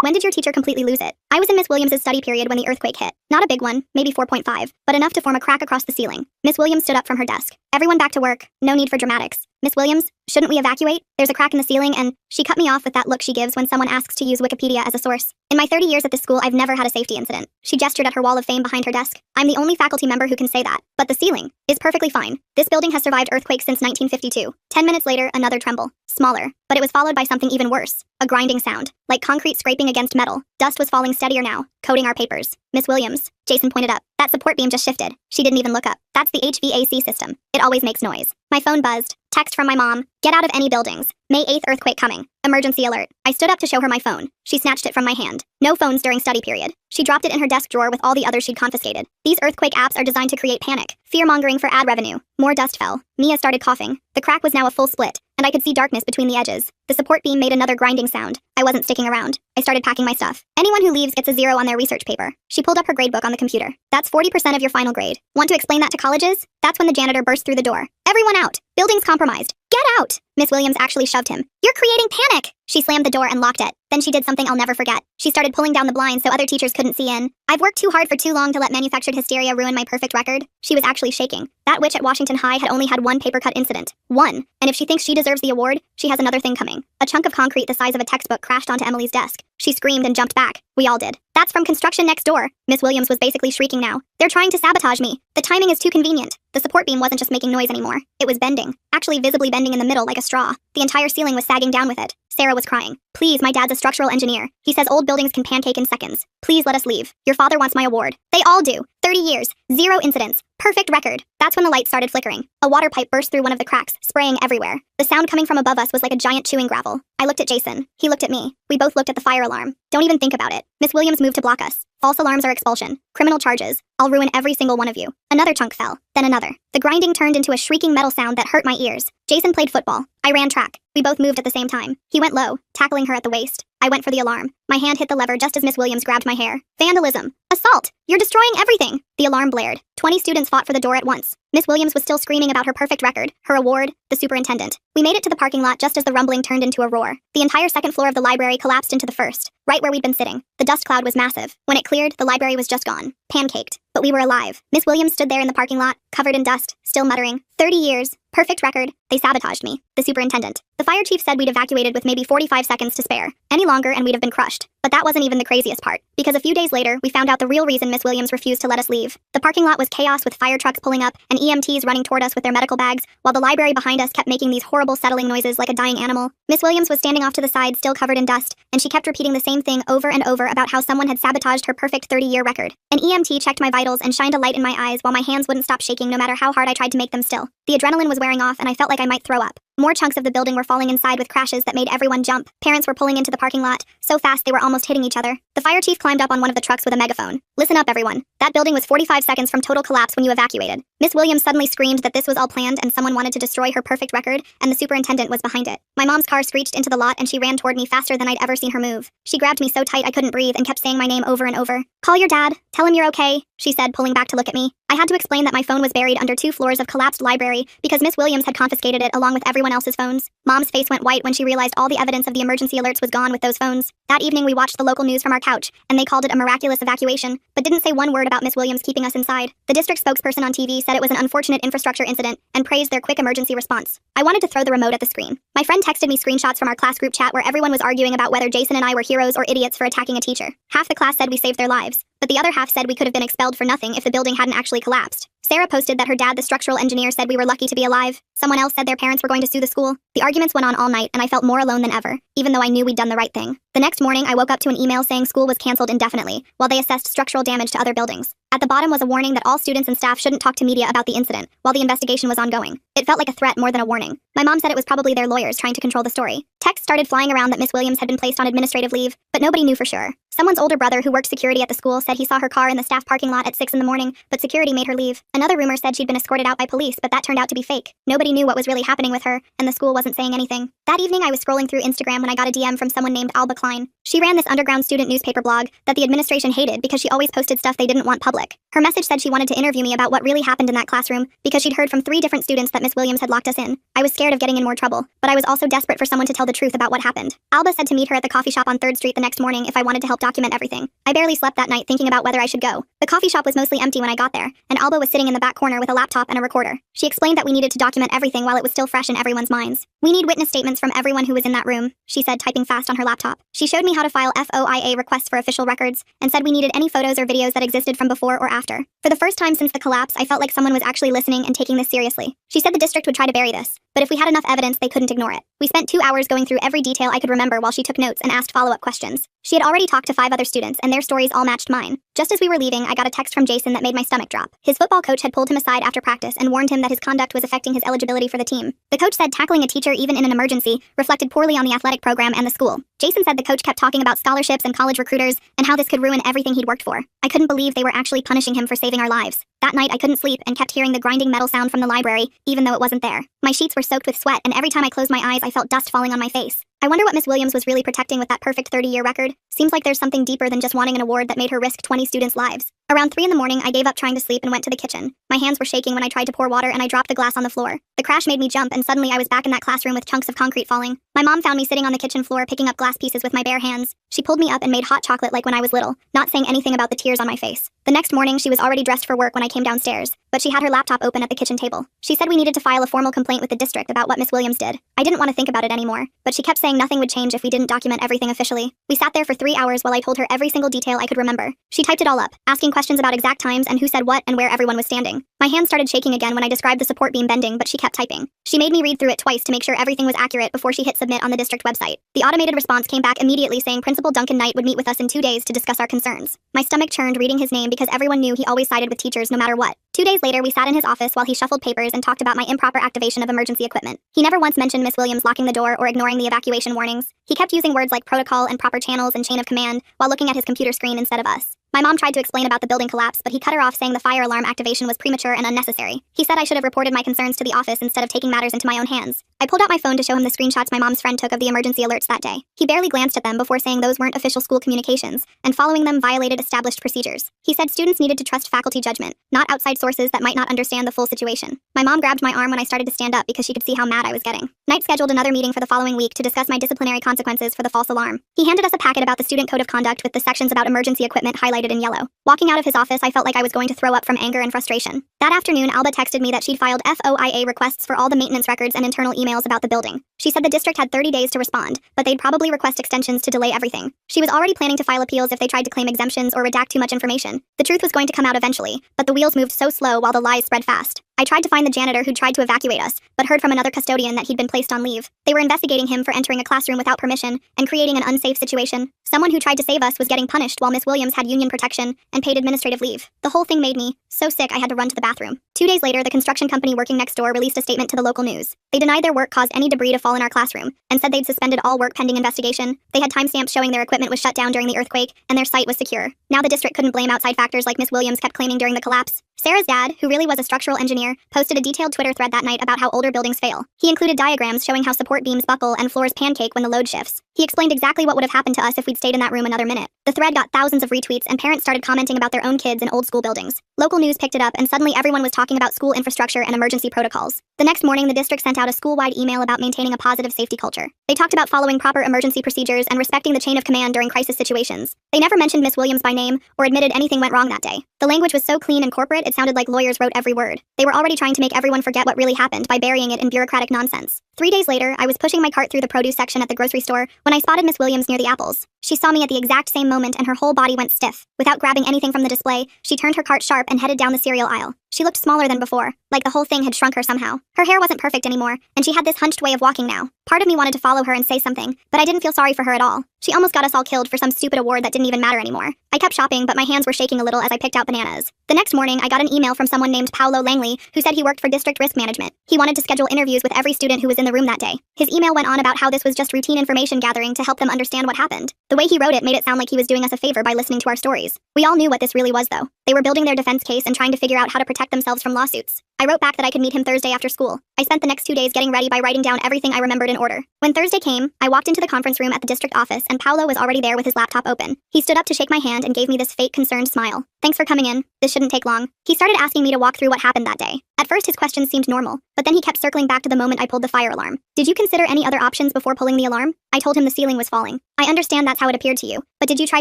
When did your teacher completely lose it? I was in Miss Williams' study period when the earthquake hit. Not a big one, maybe 4.5, but enough to form a crack across the ceiling. Miss Williams stood up from her desk. Everyone back to work. No need for dramatics. Miss Williams, shouldn't we evacuate? There's a crack in the ceiling and she cut me off with that look she gives when someone asks to use Wikipedia as a source. In my 30 years at this school, I've never had a safety incident. She gestured at her wall of fame behind her desk. I'm the only faculty member who can say that. But the ceiling is perfectly fine. This building has survived earthquakes since 1952. 10 minutes later, another tremble. Smaller, but it was followed by something even worse. A grinding sound, like concrete scraping against metal. Dust was falling steadier now, coating our papers. Miss Williams, Jason pointed up. That support beam just shifted. She didn't even look up. That's the HVAC system. It always makes noise. My phone buzzed. Text from my mom. Get out of any buildings. May 8th earthquake coming. Emergency alert. I stood up to show her my phone. She snatched it from my hand. No phones during study period. She dropped it in her desk drawer with all the others she'd confiscated. These earthquake apps are designed to create panic, fear-mongering for ad revenue. More dust fell. Mia started coughing. The crack was now a full split, and I could see darkness between the edges. The support beam made another grinding sound. I wasn't sticking around. I started packing my stuff. Anyone who leaves gets a 0 on their research paper. She pulled up her gradebook on the computer. That's 40% of your final grade. Want to explain that to colleges? That's when the janitor burst through the door. Everyone out. Building's compromised. Get out! Miss Williams actually shoved him. You're creating panic! She slammed the door and locked it. Then she did something I'll never forget. She started pulling down the blinds so other teachers couldn't see in. I've worked too hard for too long to let manufactured hysteria ruin my perfect record. She was actually shaking. That witch at Washington High had only had one paper cut incident. One. And if she thinks she deserves the award, she has another thing coming. A chunk of concrete the size of a textbook crashed onto Emily's desk. She screamed and jumped back. We all did. That's from construction next door. Miss Williams was basically shrieking now. They're trying to sabotage me. The timing is too convenient. The support beam wasn't just making noise anymore. It was bending. Actually visibly bending in the middle like a straw. The entire ceiling was sagging down with it. Sarah was crying. Please, my dad's a structural engineer. He says old buildings can pancake in seconds. Please let us leave. Your father wants my award. They all do. 30 years. 0 incidents. Perfect record. That's when the lights started flickering. A water pipe burst through one of the cracks, spraying everywhere. The sound coming from above us was like a giant chewing gravel. I looked at Jason. He looked at me. We both looked at the fire alarm. Don't even think about it. Miss Williams moved to block us. False alarms are expulsion. Criminal charges. I'll ruin every single one of you. Another chunk fell. Then another. The grinding turned into a shrieking metal sound that hurt my ears. Jason played football. I ran track. We both moved at the same time. He went low, tackling her at the waist. I went for the alarm. My hand hit the lever just as Miss Williams grabbed my hair. Vandalism. Assault. You're destroying everything. The alarm blared. 20 students fought for the door at once. Miss Williams was still screaming about her perfect record, her award, the superintendent. We made it to the parking lot just as the rumbling turned into a roar. The entire second floor of the library collapsed into the first, right where we'd been sitting. The dust cloud was massive. When it cleared, the library was just gone. Pancaked. But we were alive. Miss Williams stood there in the parking lot, covered in dust, still muttering, 30 years. Perfect record. They sabotaged me. The superintendent. The fire chief said we'd evacuated with maybe 45 seconds to spare. Any longer and we'd have been crushed. But that wasn't even the craziest part. Because a few days later, we found out the real reason Miss Williams refused to let us leave. The parking lot was chaos with fire trucks pulling up and EMTs running toward us with their medical bags, while the library behind us kept making these horrible settling noises like a dying animal. Miss Williams was standing off to the side, still covered in dust, and she kept repeating the same thing over and over about how someone had sabotaged her perfect 30-year record. An EMT checked my vitals and shined a light in my eyes while my hands wouldn't stop shaking no matter how hard I tried to make them still. The adrenaline was wearing off and I felt like I might throw up. More chunks of the building were falling inside with crashes that made everyone jump. Parents were pulling into the parking lot, so fast they were almost hitting each other. The fire chief climbed up on one of the trucks with a megaphone. Listen up, everyone. That building was 45 seconds from total collapse when you evacuated. Miss Williams suddenly screamed that this was all planned and someone wanted to destroy her perfect record, and the superintendent was behind it. My mom's car screeched into the lot and she ran toward me faster than I'd ever seen her move. She grabbed me so tight I couldn't breathe and kept saying my name over and over. Call your dad. Tell him you're okay, she said, pulling back to look at me. I had to explain that my phone was buried under 2 floors of collapsed library because Miss Williams had confiscated it along with everyone else's phones. Mom's face went white when she realized all the evidence of the emergency alerts was gone with those phones. That evening we watched the local news from our couch, and they called it a miraculous evacuation, but didn't say one word about Miss Williams keeping us inside. The district spokesperson on TV said it was an unfortunate infrastructure incident and praised their quick emergency response. I wanted to throw the remote at the screen. My friend texted me screenshots from our class group chat where everyone was arguing about whether Jason and I were heroes or idiots for attacking a teacher. Half the class said we saved their lives, but the other half said we could have been expelled for nothing if the building hadn't actually collapsed. Sarah posted that her dad, the structural engineer, said we were lucky to be alive. Someone else said their parents were going to sue the school. The arguments went on all night, and I felt more alone than ever, even though I knew we'd done the right thing. The next morning, I woke up to an email saying school was canceled indefinitely, while they assessed structural damage to other buildings. At the bottom was a warning that all students and staff shouldn't talk to media about the incident, while the investigation was ongoing. It felt like a threat more than a warning. My mom said it was probably their lawyers trying to control the story. Texts started flying around that Miss Williams had been placed on administrative leave, but nobody knew for sure. Someone's older brother who worked security at the school said he saw her car in the staff parking lot at 6 in the morning, but security made her leave. Another rumor said she'd been escorted out by police, but that turned out to be fake. Nobody knew what was really happening with her, and the school wasn't saying anything. That evening I was scrolling through Instagram when I got a DM from someone named Alba Klein. She ran this underground student newspaper blog that the administration hated because she always posted stuff they didn't want published. public. Her message said she wanted to interview me about what really happened in that classroom because she'd heard from 3 different students that Miss Williams had locked us in. I was scared of getting in more trouble, but I was also desperate for someone to tell the truth about what happened. Alba said to meet her at the coffee shop on 3rd Street the next morning if I wanted to help document everything. I barely slept that night thinking about whether I should go. The coffee shop was mostly empty when I got there, and Alba was sitting in the back corner with a laptop and a recorder. She explained that we needed to document everything while it was still fresh in everyone's minds. We need witness statements from everyone who was in that room, she said, typing fast on her laptop. She showed me how to file FOIA requests for official records and said we needed any photos or videos that existed from before or after. For the first time since the collapse, I felt like someone was actually listening and taking this seriously. She said the district would try to bury this, but if we had enough evidence, they couldn't ignore it. We spent 2 hours going through every detail I could remember while she took notes and asked follow-up questions. She had already talked to 5 other students, and their stories all matched mine. Just as we were leaving, I got a text from Jason that made my stomach drop. His football coach had pulled him aside after practice and warned him that his conduct was affecting his eligibility for the team. The coach said tackling a teacher even in an emergency reflected poorly on the athletic program and the school. Jason said the coach kept talking about scholarships and college recruiters and how this could ruin everything he'd worked for. I couldn't believe they were actually punishing him for saving our lives. That night, I couldn't sleep and kept hearing the grinding metal sound from the library, even though it wasn't there. My sheets were soaked with sweat, and every time I closed my eyes, I felt dust falling on my face. I wonder what Miss Williams was really protecting with that perfect 30-year record. Seems like there's something deeper than just wanting an award that made her risk 20 students' lives. Around 3 in the morning, I gave up trying to sleep and went to the kitchen. My hands were shaking when I tried to pour water and I dropped the glass on the floor. The crash made me jump and suddenly I was back in that classroom with chunks of concrete falling. My mom found me sitting on the kitchen floor picking up glass pieces with my bare hands. She pulled me up and made hot chocolate like when I was little, not saying anything about the tears on my face. The next morning, she was already dressed for work when I came downstairs, but she had her laptop open at the kitchen table. She said we needed to file a formal complaint with the district about what Miss Williams did. I didn't want to think about it anymore, but she kept saying nothing would change if we didn't document everything officially. We sat there for 3 hours while I told her every single detail I could remember. She typed it all up, asking questions about exact times and who said what and where everyone was standing. My hands started shaking again when I described the support beam bending, but she kept typing. She made me read through it twice to make sure everything was accurate before she hit submit on the district website. The automated response came back immediately saying Principal Duncan Knight would meet with us in 2 days to discuss our concerns. My stomach churned reading his name because everyone knew he always sided with teachers no matter what. 2 days later, we sat in his office while he shuffled papers and talked about my improper activation of emergency equipment. He never once mentioned Miss Williams locking the door or ignoring the evacuation warnings. He kept using words like protocol and proper channels and chain of command while looking at his computer screen instead of us. My mom tried to explain about the building collapse, but he cut her off saying the fire alarm activation was premature and unnecessary. He said I should have reported my concerns to the office instead of taking matters into my own hands. I pulled out my phone to show him the screenshots my mom's friend took of the emergency alerts that day. He barely glanced at them before saying those weren't official school communications, and following them violated established procedures. He said students needed to trust faculty judgment, not outside sources that might not understand the full situation. My mom grabbed my arm when I started to stand up because she could see how mad I was getting. Knight scheduled another meeting for the following week to discuss my disciplinary consequences for the false alarm. He handed us a packet about the student code of conduct with the sections about emergency equipment highlighted in yellow. Walking out of his office, I felt like I was going to throw up from anger and frustration. That afternoon, Alba texted me that she'd filed FOIA requests for all the maintenance records and internal emails about the building. She said the district had 30 days to respond, but they'd probably request extensions to delay everything. She was already planning to file appeals if they tried to claim exemptions or redact too much information. The truth was going to come out eventually, but the wheels moved so slow while the lies spread fast. I tried to find the janitor who'd tried to evacuate us, but heard from another custodian that he'd been placed on leave. They were investigating him for entering a classroom without permission and creating an unsafe situation. Someone who tried to save us was getting punished while Miss Williams had union protection and paid administrative leave. The whole thing made me so sick I had to run to the bathroom. 2 days later, the construction company working next door released a statement to the local news. They denied their work caused any debris to fall in our classroom and said they'd suspended all work pending investigation. They had timestamps showing their equipment was shut down during the earthquake and their site was secure. Now the district couldn't blame outside factors like Miss Williams kept claiming during the collapse. Sarah's dad, who really was a structural engineer, posted a detailed Twitter thread that night about how older buildings fail. He included diagrams showing how support beams buckle and floors pancake when the load shifts. He explained exactly what would have happened to us if we'd stayed in that room another minute. The thread got thousands of retweets and parents started commenting about their own kids in old school buildings. Local news picked it up and suddenly everyone was talking about school infrastructure and emergency protocols. The next morning, the district sent out a school-wide email about maintaining a positive safety culture. They talked about following proper emergency procedures and respecting the chain of command during crisis situations. They never mentioned Miss Williams by name or admitted anything went wrong that day. The language was so clean and corporate, it sounded like lawyers wrote every word. They were already trying to make everyone forget what really happened by burying it in bureaucratic nonsense. 3 days later, I was pushing my cart through the produce section at the grocery store when I spotted Miss Williams near the apples. She saw me at the exact same moment and her whole body went stiff. Without grabbing anything from the display, she turned her cart sharp and headed down the cereal aisle. She looked smaller than before, like the whole thing had shrunk her somehow. Her hair wasn't perfect anymore, and she had this hunched way of walking now. Part of me wanted to follow her and say something, but I didn't feel sorry for her at all. She almost got us all killed for some stupid award that didn't even matter anymore. I kept shopping, but my hands were shaking a little as I picked out bananas. The next morning, I got an email from someone named Paolo Langley, who said he worked for District Risk Management. He wanted to schedule interviews with every student who was in the room that day. His email went on about how this was just routine information gathering to help them understand what happened. The way he wrote it made it sound like he was doing us a favor by listening to our stories. We all knew what this really was, though. They were building their defense case and trying to figure out how to protect themselves from lawsuits. I wrote back that I could meet him Thursday after school. I spent the next 2 days getting ready by writing down everything I remembered in order. When Thursday came, I walked into the conference room at the district office and Paolo was already there with his laptop open. He stood up to shake my hand and gave me this fake concerned smile. Thanks for coming in. This shouldn't take long. He started asking me to walk through what happened that day. At first, his questions seemed normal, but then he kept circling back to the moment I pulled the fire alarm. Did you consider any other options before pulling the alarm? I told him the ceiling was falling. I understand that's how it appeared to you, but did you try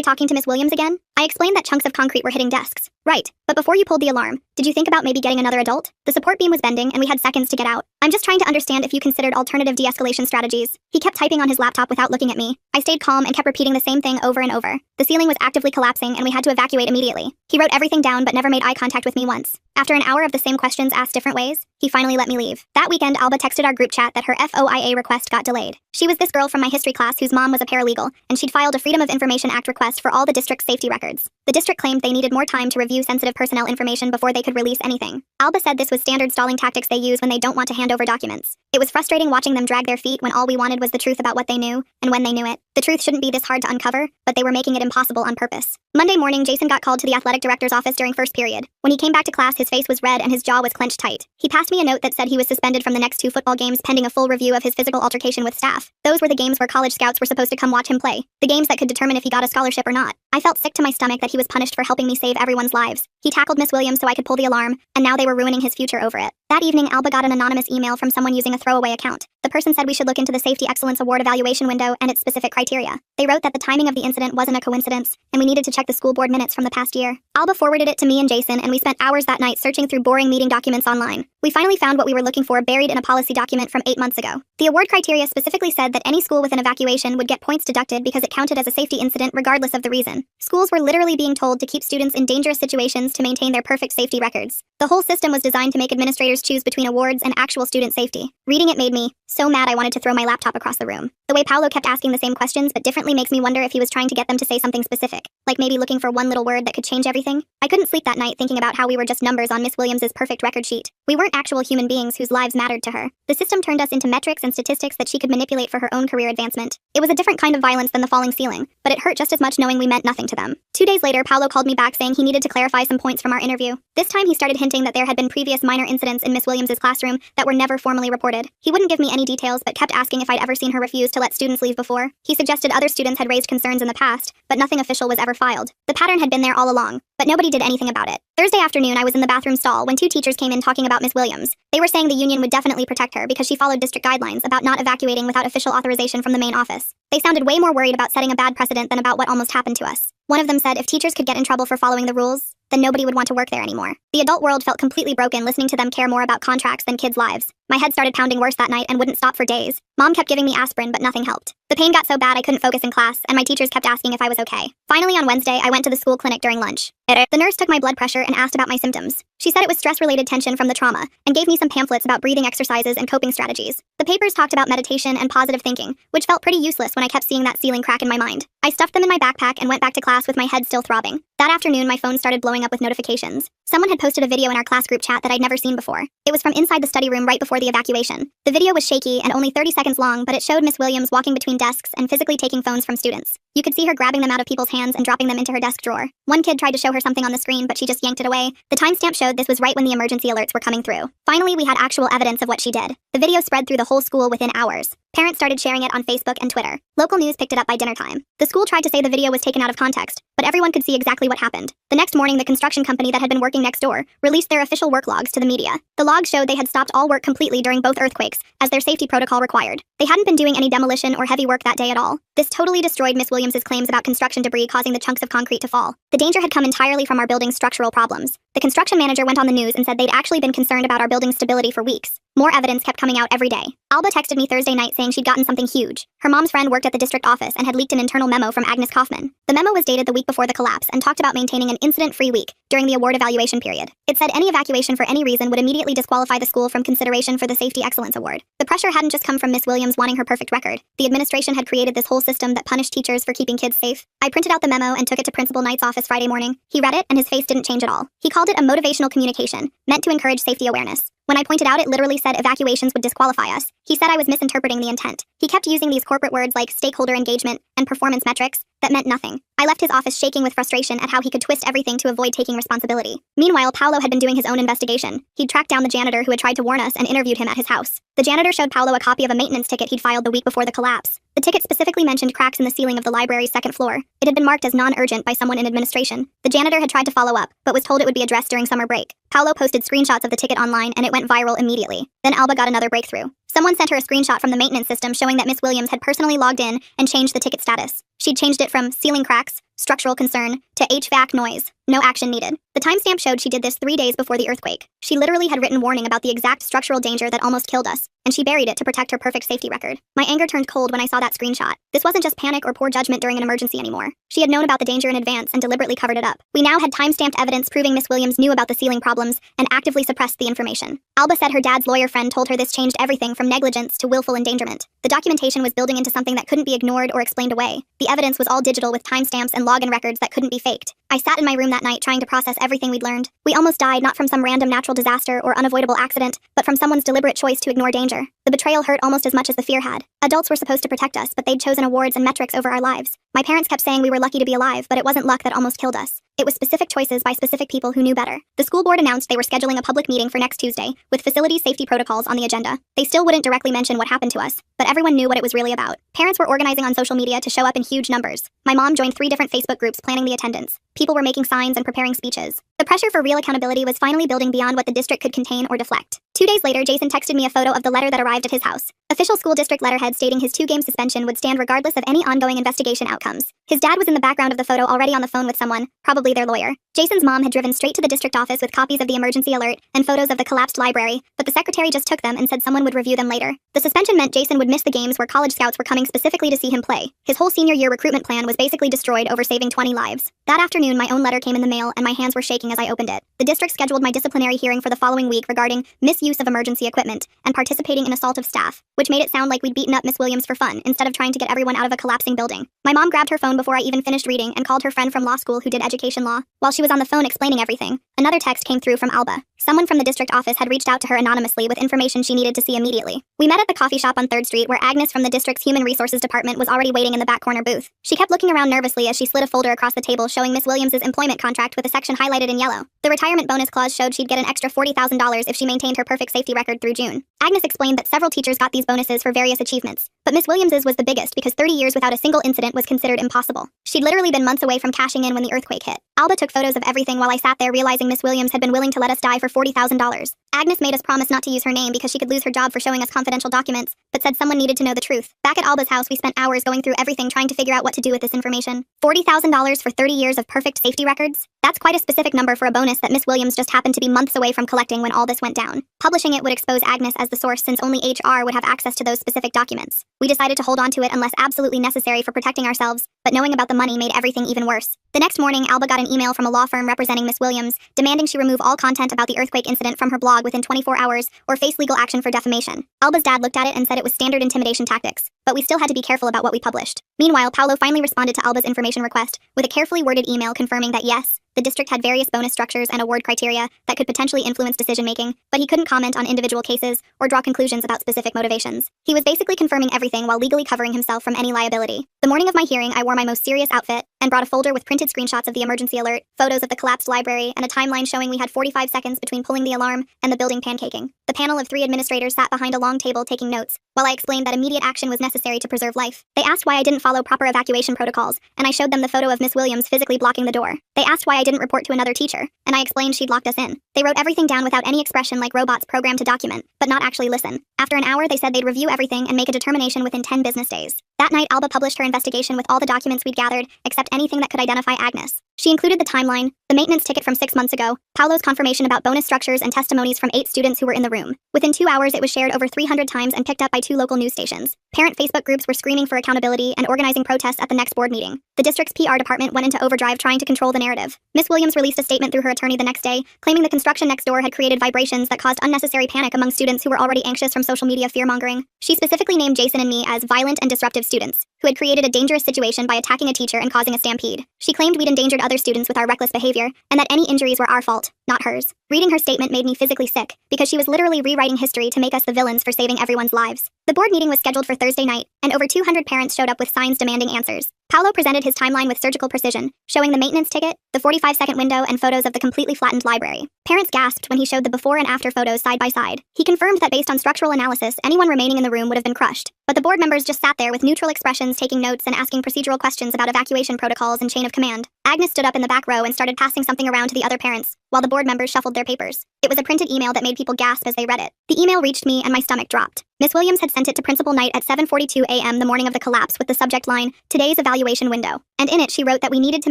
talking to Miss Williams again? I explained that chunks of concrete were hitting desks. Right, but before you pulled the alarm, did you think about maybe getting another adult? The support beam was bending, and we had seconds to get out. I'm just trying to understand if you considered alternative de-escalation strategies. He kept typing on his laptop without looking at me. I stayed calm and kept repeating the same thing over and over. The ceiling was actively collapsing, and we had to evacuate immediately. He wrote everything down but never made eye contact with me once. After an hour of the same questions asked different ways, he finally let me leave. That weekend, Alba texted our group chat that her FOIA request got delayed. She was this girl from my history class whose mom was a paralegal, and she'd filed a Freedom of Information Act request for all the district's safety records. The district claimed they needed more time to review sensitive personnel information before they could release anything. Alba said this was standard stalling tactics they use when they don't want to hand over documents. It was frustrating watching them drag their feet when all we wanted was the truth about what they knew, and when they knew it. The truth shouldn't be this hard to uncover, but they were making it impossible on purpose. Monday morning, Jason got called to the athletic director's office during first period. When he came back to class, his face was red and his jaw was clenched tight. He passed me a note that said he was suspended from the next 2 football games pending a full review of his physical altercation with staff. Those were the games where college scouts were supposed to come watch him play. The games that could determine if he got a scholarship or not. I felt sick to my stomach that he was punished for helping me save everyone's lives. He tackled Miss Williams so I could pull the alarm, and now they were ruining his future over it. That evening, Alba got an anonymous email from someone using a throwaway account. The person said we should look into the Safety Excellence Award evaluation window and its specific criteria. They wrote that the timing of the incident wasn't a coincidence, and we needed to check the school board minutes from the past year. Alba forwarded it to me and Jason, and we spent hours that night searching through boring meeting documents online. We finally found what we were looking for buried in a policy document from 8 months ago. The award criteria specifically said that any school with an evacuation would get points deducted because it counted as a safety incident regardless of the reason. Schools were literally being told to keep students in dangerous situations to maintain their perfect safety records. The whole system was designed to make administrators choose between awards and actual student safety. Reading it made me so mad I wanted to throw my laptop across the room. The way Paolo kept asking the same questions but differently makes me wonder if he was trying to get them to say something specific, like maybe looking for one little word that could change everything. I couldn't sleep that night thinking about how we were just numbers on Miss Williams's perfect record sheet. We weren't actual human beings whose lives mattered to her. The system turned us into metrics and statistics that she could manipulate for her own career advancement. It was a different kind of violence than the falling ceiling, but it hurt just as much knowing we meant nothing to them. 2 days later, Paolo called me back saying he needed to clarify some points from our interview. This time he started hinting that there had been previous minor incidents in Miss Williams's classroom that were never formally reported. He wouldn't give me any details but kept asking if I'd ever seen her refuse to let students leave before. He suggested other students had raised concerns in the past, but nothing official was ever filed. The pattern had been there all along, but nobody did anything about it. Thursday afternoon, I was in the bathroom stall when 2 teachers came in talking about Miss Williams. They were saying the union would definitely protect her because she followed district guidelines about not evacuating without official authorization from the main office. They sounded way more worried about setting a bad precedent than about what almost happened to us. One of them said if teachers could get in trouble for following the rules, then nobody would want to work there anymore. The adult world felt completely broken listening to them care more about contracts than kids' lives. My head started pounding worse that night and wouldn't stop for days. Mom kept giving me aspirin, but nothing helped. The pain got so bad I couldn't focus in class, and my teachers kept asking if I was okay. Finally, on Wednesday, I went to the school clinic during lunch. The nurse took my blood pressure and asked about my symptoms. She said it was stress-related tension from the trauma, and gave me some pamphlets about breathing exercises and coping strategies. The papers talked about meditation and positive thinking, which felt pretty useless when I kept seeing that ceiling crack in my mind. I stuffed them in my backpack and went back to class with my head still throbbing. That afternoon, my phone started blowing up with notifications. Someone had posted a video in our class group chat that I'd never seen before. It was from inside the study room right before the evacuation. The video was shaky and only 30 seconds long, but it showed Miss Williams walking between desks and physically taking phones from students. You could see her grabbing them out of people's hands and dropping them into her desk drawer. One kid tried to show her something on the screen, but she just yanked it away. The timestamp showed this was right when the emergency alerts were coming through. Finally, we had actual evidence of what she did. The video spread through the whole school within hours. Parents started sharing it on Facebook and Twitter. Local news picked it up by dinner time. The school tried to say the video was taken out of context, but everyone could see exactly what happened. The next morning, the construction company that had been working next door released their official work logs to the media. The logs showed they had stopped all work completely during both earthquakes, as their safety protocol required. They hadn't been doing any demolition or heavy work that day at all. This totally destroyed Miss Williams's claims about construction debris causing the chunks of concrete to fall. The danger had come entirely from our building's structural problems. The construction manager went on the news and said they'd actually been concerned about our building's stability for weeks. More evidence kept coming out every day. Alba texted me Thursday night saying she'd gotten something huge. Her mom's friend worked at the district office and had leaked an internal memo from Agnes Kaufman. The memo was dated the week before the collapse and talked about maintaining an incident-free week during the award evaluation period. It said any evacuation for any reason would immediately disqualify the school from consideration for the Safety Excellence Award. The pressure hadn't just come from Miss Williams wanting her perfect record. The administration had created this whole system that punished teachers for keeping kids safe. I printed out the memo and took it to Principal Knight's office Friday morning. He read it and his face didn't change at all. He called it a motivational communication, meant to encourage safety awareness. When I pointed out it literally said evacuations would disqualify us, he said I was misinterpreting the intent. He kept using these corporate words like stakeholder engagement and performance metrics that meant nothing. I left his office shaking with frustration at how he could twist everything to avoid taking responsibility. Meanwhile, Paolo had been doing his own investigation. He'd tracked down the janitor who had tried to warn us and interviewed him at his house. The janitor showed Paolo a copy of a maintenance ticket he'd filed the week before the collapse. The ticket specifically mentioned cracks in the ceiling of the library's second floor. It had been marked as non-urgent by someone in administration. The janitor had tried to follow up, but was told it would be addressed during summer break. Paolo posted screenshots of the ticket online and it went viral immediately. Then Alba got another breakthrough. Someone sent her a screenshot from the maintenance system showing that Miss Williams had personally logged in and changed the ticket status. She'd changed it from ceiling cracks, structural concern, to HVAC noise. No action needed. The timestamp showed she did this 3 days before the earthquake. She literally had written warning about the exact structural danger that almost killed us, and she buried it to protect her perfect safety record. My anger turned cold when I saw that screenshot. This wasn't just panic or poor judgment during an emergency anymore. She had known about the danger in advance and deliberately covered it up. We now had timestamped evidence proving Miss Williams knew about the ceiling problems and actively suppressed the information. Alba said her dad's lawyer friend told her this changed everything from negligence to willful endangerment. The documentation was building into something that couldn't be ignored or explained away. The evidence was all digital with timestamps and login records that couldn't be faked. I sat in my room that night trying to process everything we'd learned. We almost died not from some random natural disaster or unavoidable accident, but from someone's deliberate choice to ignore danger. The betrayal hurt almost as much as the fear had. Adults were supposed to protect us, but they'd chosen awards and metrics over our lives. My parents kept saying we were lucky to be alive, but it wasn't luck that almost killed us. It was specific choices by specific people who knew better. The school board announced they were scheduling a public meeting for next Tuesday, with facility safety protocols on the agenda. They still wouldn't directly mention what happened to us, but everyone knew what it was really about. Parents were organizing on social media to show up in huge numbers. My mom joined 3 different Facebook groups planning the attendance. People were making signs and preparing speeches. The pressure for real accountability was finally building beyond what the district could contain or deflect. 2 days later, Jason texted me a photo of the letter that arrived at his house. Official school district letterhead stating his 2-game suspension would stand regardless of any ongoing investigation outcomes. His dad was in the background of the photo already on the phone with someone, probably their lawyer. Jason's mom had driven straight to the district office with copies of the emergency alert and photos of the collapsed library, but the secretary just took them and said someone would review them later. The suspension meant Jason would miss the games where college scouts were coming specifically to see him play. His whole senior year recruitment plan was basically destroyed over saving 20 lives. That afternoon, my own letter came in the mail and my hands were shaking as I opened it. The district scheduled my disciplinary hearing for the following week regarding misuse of emergency equipment and participating in assault of staff, which made it sound like we'd beaten up Miss Williams for fun instead of trying to get everyone out of a collapsing building. My mom grabbed her phone before I even finished reading and called her friend from law school who did education law. While she was on the phone explaining everything, another text came through from Alba. Someone from the district office had reached out to her anonymously with information she needed to see immediately. We met at the coffee shop on 3rd Street where Agnes from the district's Human Resources Department was already waiting in the back corner booth. She kept looking around nervously as she slid a folder across the table showing Miss Williams' employment contract with a section highlighted in yellow. The retirement bonus clause showed she'd get an extra $40,000 if she maintained her perfect safety record through June. Agnes explained that several teachers got these bonuses for various achievements, but Miss Williams's was the biggest because 30 years without a single incident was considered impossible. She'd literally been months away from cashing in when the earthquake hit. Alba took photos of everything while I sat there realizing Miss Williams had been willing to let us die for $40,000. Agnes made us promise not to use her name because she could lose her job for showing us confidential documents, but said someone needed to know the truth. Back at Alba's house, we spent hours going through everything trying to figure out what to do with this information. $40,000 for 30 years of perfect safety records? That's quite a specific number for a bonus that Miss Williams just happened to be months away from collecting when all this went down. Publishing it would expose Agnes as the source since only HR would have access to those specific documents. We decided to hold on to it unless absolutely necessary for protecting ourselves, but knowing about the money made everything even worse. The next morning, Alba got an email from a law firm representing Miss Williams, demanding she remove all content about the earthquake incident from her blog within 24 hours or face legal action for defamation. Alba's dad looked at it and said it was standard intimidation tactics, but we still had to be careful about what we published. Meanwhile, Paolo finally responded to Alba's information request with a carefully worded email confirming that yes, the district had various bonus structures and award criteria that could potentially influence decision-making, but he couldn't comment on individual cases or draw conclusions about specific motivations. He was basically confirming everything while legally covering himself from any liability. The morning of my hearing, I wore my most serious outfit and brought a folder with printed screenshots of the emergency alert, photos of the collapsed library, and a timeline showing we had 45 seconds between pulling the alarm and the building pancaking. The panel of 3 administrators sat behind a long table taking notes, while I explained that immediate action was necessary to preserve life. They asked why I didn't follow proper evacuation protocols, and I showed them the photo of Miss Williams physically blocking the door. They asked why I didn't report to another teacher, and I explained she'd locked us in. They wrote everything down without any expression like robots programmed to document, but not actually listen. After an hour, they said they'd review everything and make a determination within 10 business days. That night, Alba published her investigation with all the documents we'd gathered, except anything that could identify Agnes. She included the timeline, the maintenance ticket from 6 months ago, Paolo's confirmation about bonus structures and testimonies from 8 students who were in the room. Within 2 hours, it was shared over 300 times and picked up by 2 local news stations. Parent Facebook groups were screaming for accountability and organizing protests at the next board meeting. The district's PR department went into overdrive trying to control the narrative. Miss Williams released a statement through her attorney the next day, claiming the construction next door had created vibrations that caused unnecessary panic among students who were already anxious from social media fear-mongering. She specifically named Jason and me as violent and disruptive students, who had created a dangerous situation by attacking a teacher and causing a stampede. She claimed we'd endangered other other students with our reckless behavior, and that any injuries were our fault, not hers. Reading her statement made me physically sick, because she was literally rewriting history to make us the villains for saving everyone's lives. The board meeting was scheduled for Thursday night, and over 200 parents showed up with signs demanding answers. Paolo presented his timeline with surgical precision, showing the maintenance ticket, the 45-second window, and photos of the completely flattened library. Parents gasped when he showed the before and after photos side by side. He confirmed that based on structural analysis, anyone remaining in the room would have been crushed. But the board members just sat there with neutral expressions, taking notes and asking procedural questions about evacuation protocols and chain of command. Agnes stood up in the back row and started passing something around to the other parents, while the board members shuffled their papers. It was a printed email that made people gasp as they read it. The email reached me and my stomach dropped. Miss Williams had sent it to Principal Knight at 7:42 a.m. the morning of the collapse with the subject line, "Today's evaluation window." And in it she wrote that we needed to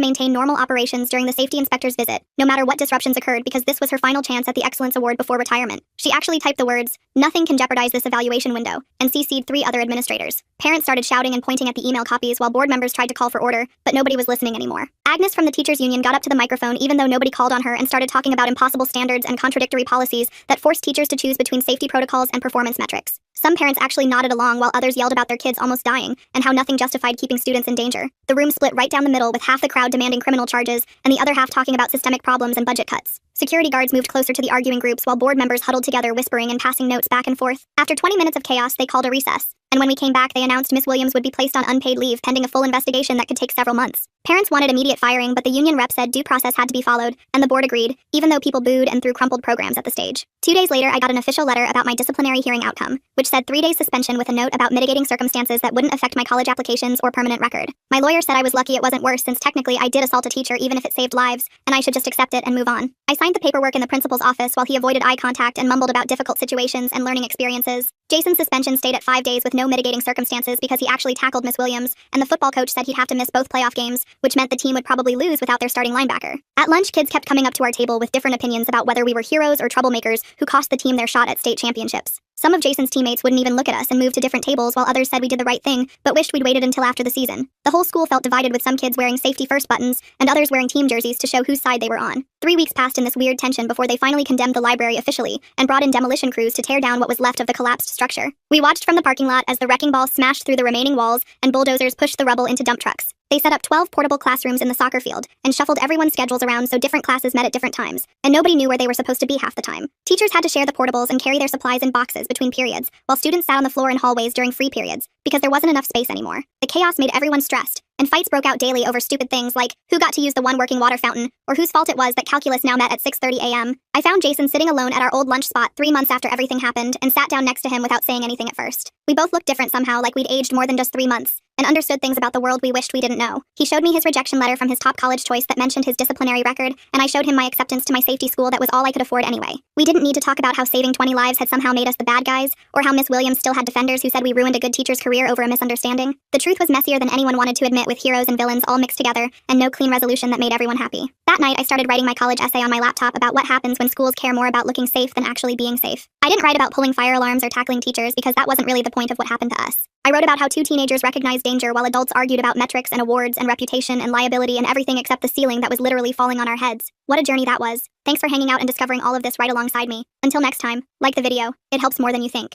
maintain normal operations during the safety inspector's visit, no matter what disruptions occurred, because this was her final chance at the Excellence Award before retirement. She actually typed the words, "Nothing can jeopardize this evaluation window," and CC'd 3 other administrators. Parents started shouting and pointing at the email copies while board members tried to call for order, but nobody was listening anymore. Agnes from the teachers union got up to the microphone even though nobody called on her and started talking about impossible standards and contradictory policies that forced teachers to choose between safety protocols and performance metrics. Some parents actually nodded along while others yelled about their kids almost dying and how nothing justified keeping students in danger. The room split right down the middle, with half the crowd demanding criminal charges and the other half talking about systemic problems and budget cuts. Security guards moved closer to the arguing groups while board members huddled together, whispering and passing notes back and forth. After 20 minutes of chaos, they called a recess. And when we came back, they announced Miss Williams would be placed on unpaid leave pending a full investigation that could take several months. Parents wanted immediate firing, but the union rep said due process had to be followed, and the board agreed, even though people booed and threw crumpled programs at the stage. 2 days later, I got an official letter about my disciplinary hearing outcome, which said 3 days suspension with a note about mitigating circumstances that wouldn't affect my college applications or permanent record. My lawyer said I was lucky it wasn't worse, since technically I did assault a teacher even if it saved lives, and I should just accept it and move on. I signed the paperwork in the principal's office while he avoided eye contact and mumbled about difficult situations and learning experiences. Jason's suspension stayed at 5 days with no mitigating circumstances because he actually tackled Miss Williams, and the football coach said he'd have to miss both playoff games, which meant the team would probably lose without their starting linebacker. At lunch, kids kept coming up to our table with different opinions about whether we were heroes or troublemakers who cost the team their shot at state championships. Some of Jason's teammates wouldn't even look at us and moved to different tables, while others said we did the right thing, but wished we'd waited until after the season. The whole school felt divided, with some kids wearing safety first buttons and others wearing team jerseys to show whose side they were on. 3 weeks passed in this weird tension before they finally condemned the library officially and brought in demolition crews to tear down what was left of the collapsed structure. We watched from the parking lot as the wrecking ball smashed through the remaining walls and bulldozers pushed the rubble into dump trucks. They set up 12 portable classrooms in the soccer field and shuffled everyone's schedules around so different classes met at different times, and nobody knew where they were supposed to be half the time. Teachers had to share the portables and carry their supplies in boxes between periods, while students sat on the floor in hallways during free periods, because there wasn't enough space anymore. The chaos made everyone stressed, and fights broke out daily over stupid things like who got to use the one working water fountain, or whose fault it was that calculus now met at 6:30 a.m. I found Jason sitting alone at our old lunch spot 3 months after everything happened and sat down next to him without saying anything at first. We both looked different somehow, like we'd aged more than just 3 months, and understood things about the world we wished we didn't know. He showed me his rejection letter from his top college choice that mentioned his disciplinary record, and I showed him my acceptance to my safety school that was all I could afford anyway. We didn't need to talk about how saving 20 lives had somehow made us the bad guys, or how Miss Williams still had defenders who said we ruined a good teacher's career over a misunderstanding. The truth was messier than anyone wanted to admit, with heroes and villains all mixed together, and no clean resolution that made everyone happy. That night, I started writing my college essay on my laptop about what happens when schools care more about looking safe than actually being safe. I didn't write about pulling fire alarms or tackling teachers because that wasn't really the point of what happened to us. I wrote about how 2 teenagers recognized danger while adults argued about metrics and awards and reputation and liability and everything except the ceiling that was literally falling on our heads. What a journey that was. Thanks for hanging out and discovering all of this right alongside me. Until next time, like the video. It helps more than you think.